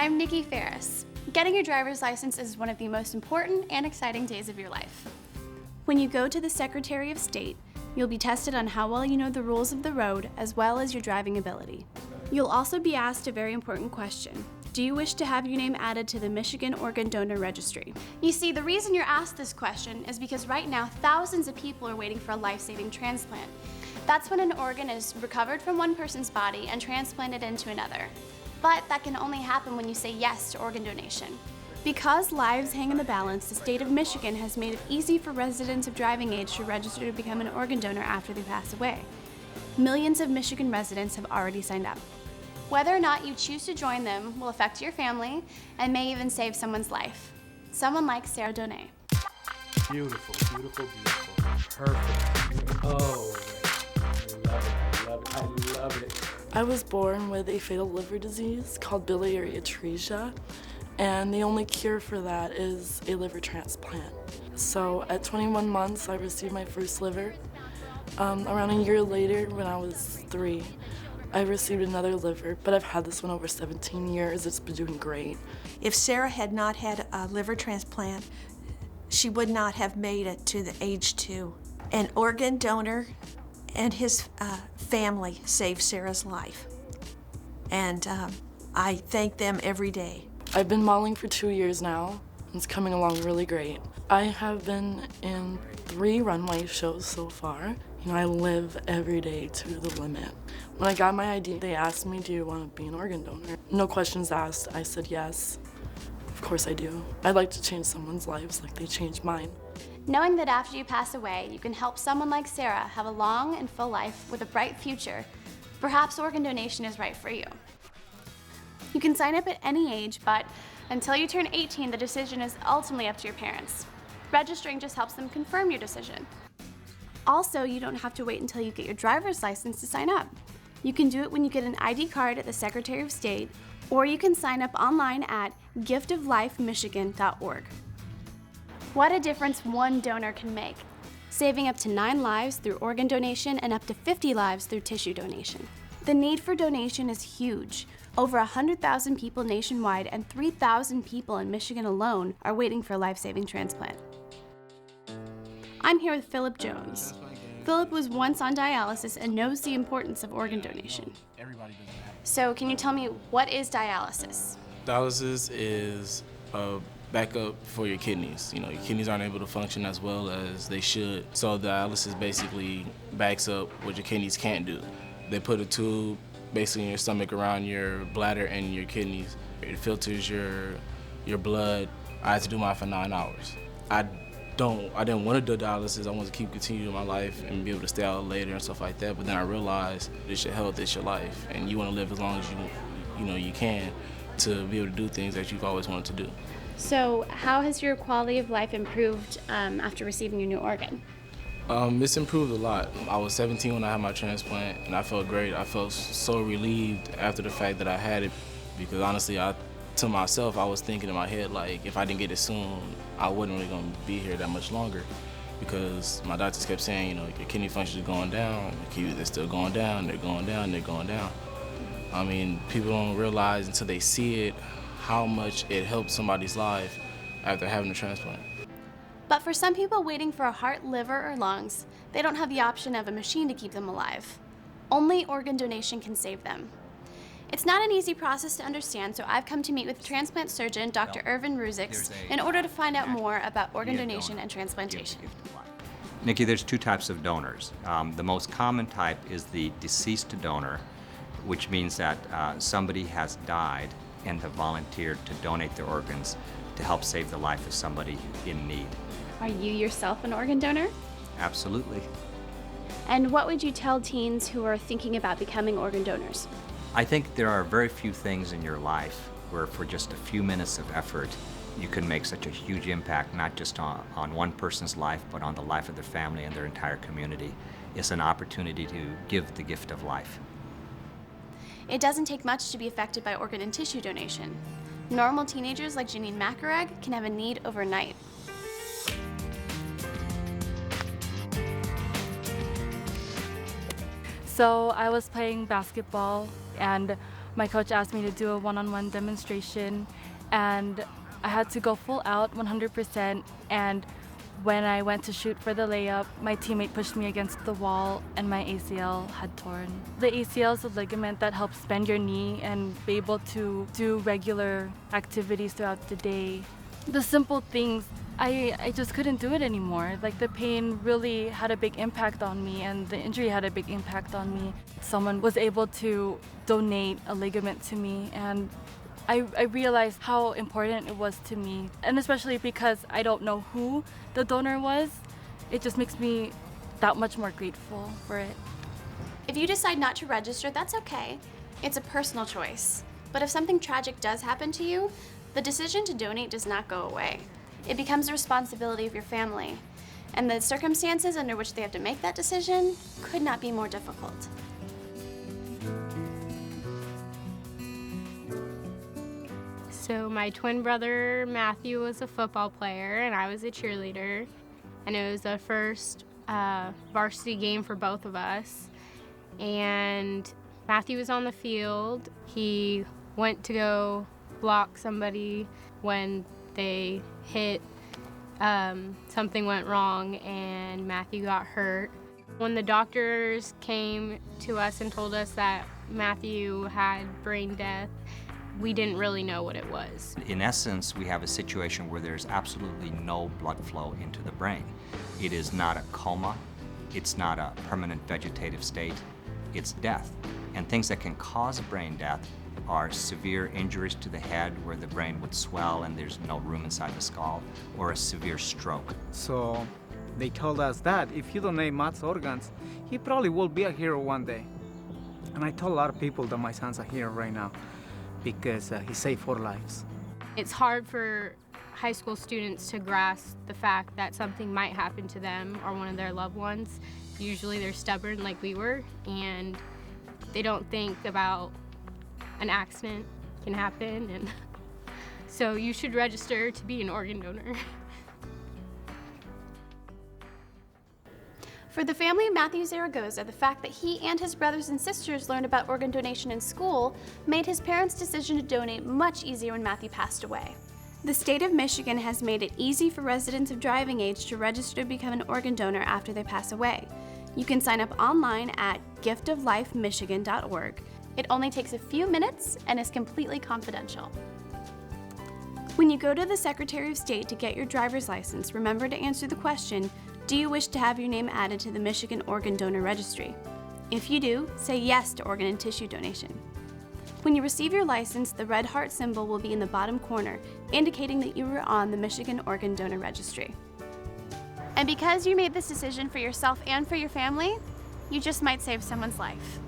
I'm Nikki Ferris. Getting your driver's license is one of the most important and exciting days of your life. When you go to the Secretary of State, you'll be tested on how well you know the rules of the road as well as your driving ability. You'll also be asked a very important question. Do you wish to have your name added to the Michigan Organ Donor Registry? You see, the reason you're asked this question is because right now thousands of people are waiting for a life-saving transplant. That's when an organ is recovered from one person's body and transplanted into another. But that can only happen when you say yes to organ donation. Because lives hang in the balance, the state of Michigan has made it easy for residents of driving age to register to become an organ donor after they pass away. Millions of Michigan residents have already signed up. Whether or not you choose to join them will affect your family and may even save someone's life. Someone like Sarah Donay. Beautiful, beautiful, beautiful. Perfect. Oh, I love it, I love it, I love it. I was born with a fatal liver disease called biliary atresia, and the only cure for that is a liver transplant. So at 21 months, I received my first liver. Around a year later, when I was 3, I received another liver, but I've had this one over 17 years. It's been doing great. If Sarah had not had a liver transplant, she would not have made it to the age 2. An organ donor and his family saved Sarah's life. And I thank them every day. I've been modeling for 2 years now. It's coming along really great. I have been in 3 runway shows so far. You know, I live every day to the limit. When I got my ID, they asked me, do you want to be an organ donor? No questions asked. I said yes. Of course I do. I'd like to change someone's lives like they changed mine. Knowing that after you pass away, you can help someone like Sarah have a long and full life with a bright future, perhaps organ donation is right for you. You can sign up at any age, but until you turn 18, the decision is ultimately up to your parents. Registering just helps them confirm your decision. Also, you don't have to wait until you get your driver's license to sign up. You can do it when you get an ID card at the Secretary of State, or you can sign up online at giftoflifemichigan.org. What a difference one donor can make, saving up to 9 lives through organ donation and up to 50 lives through tissue donation. The need for donation is huge. Over 100,000 people nationwide and 3,000 people in Michigan alone are waiting for a life-saving transplant. I'm here with Philip Jones. Philip was once on dialysis and knows the importance of organ donation. So can you tell me, what is dialysis? Dialysis is a backup for your kidneys. You know, your kidneys aren't able to function as well as they should. So dialysis basically backs up what your kidneys can't do. They put a tube basically in your stomach around your bladder and your kidneys. It filters your blood. I had to do mine for 9 hours. I didn't want to do dialysis. I wanted to continue my life and be able to stay out later and stuff like that. But then I realized it's your health, it's your life, and you want to live as long as you can to be able to do things that you've always wanted to do. So how has your quality of life improved after receiving your new organ? It's improved a lot. I was 17 when I had my transplant, and I felt great. I felt so relieved after the fact that I had it, because honestly, to myself, I was thinking in my head, like, if I didn't get it soon, I wasn't really going to be here that much longer, because my doctors kept saying, you know, your kidney function is going down, they're still going down, they're going down, they're going down. I mean, people don't realize until they see it how much it helps somebody's life after having a transplant. But for some people waiting for a heart, liver, or lungs, they don't have the option of a machine to keep them alive. Only organ donation can save them. It's not an easy process to understand, so I've come to meet with transplant surgeon Dr. Irvin Ruzix in order to find out more about organ donation and transplantation. Nikki, there's 2 types of donors. The most common type is the deceased donor, which means that somebody has died and have volunteered to donate their organs to help save the life of somebody in need. Are you yourself an organ donor? Absolutely. And what would you tell teens who are thinking about becoming organ donors? I think there are very few things in your life where for just a few minutes of effort, you can make such a huge impact, not just on one person's life, but on the life of their family and their entire community. It's an opportunity to give the gift of life. It doesn't take much to be affected by organ and tissue donation. Normal teenagers like Janine Macarag can have a need overnight. So I was playing basketball and My coach asked me to do a one-on-one demonstration, and I had to go full out 100%, and when I went to shoot for the layup, my teammate pushed me against the wall and my ACL had torn. The ACL is a ligament that helps bend your knee and be able to do regular activities throughout the day. The simple things, I just couldn't do it anymore. Like, the pain really had a big impact on me, and the injury had a big impact on me. Someone was able to donate a ligament to me, and I realized how important it was to me. And especially because I don't know who the donor was, it just makes me that much more grateful for it. If you decide not to register, that's okay. It's a personal choice. But if something tragic does happen to you, the decision to donate does not go away. It becomes the responsibility of your family, and the circumstances under which they have to make that decision could not be more difficult. So my twin brother Matthew was a football player and I was a cheerleader, and it was the first varsity game for both of us. And Matthew was on the field. He went to go block somebody when they hit. Something went wrong and Matthew got hurt. When the doctors came to us and told us that Matthew had brain death, we didn't really know what it was. In essence, we have a situation where there's absolutely no blood flow into the brain. It is not a coma, it's not a permanent vegetative state, it's death. And things that can cause brain death are severe injuries to the head where the brain would swell and there's no room inside the skull, or a severe stroke. So they told us that if you donate Matt's organs, he probably will be a hero one day. And I told a lot of people that my son's a hero right now because he saved 4 lives. It's hard for high school students to grasp the fact that something might happen to them or one of their loved ones. Usually they're stubborn like we were, and they don't think about an accident can happen, and so you should register to be an organ donor. For the family of Matthew Zaragoza, the fact that he and his brothers and sisters learned about organ donation in school made his parents' decision to donate much easier when Matthew passed away. The state of Michigan has made it easy for residents of driving age to register to become an organ donor after they pass away. You can sign up online at giftoflifemichigan.org. It only takes a few minutes and is completely confidential. When you go to the Secretary of State to get your driver's license, remember to answer the question, do you wish to have your name added to the Michigan Organ Donor Registry? If you do, say yes to organ and tissue donation. When you receive your license, the red heart symbol will be in the bottom corner, indicating that you were on the Michigan Organ Donor Registry. And because you made this decision for yourself and for your family, you just might save someone's life.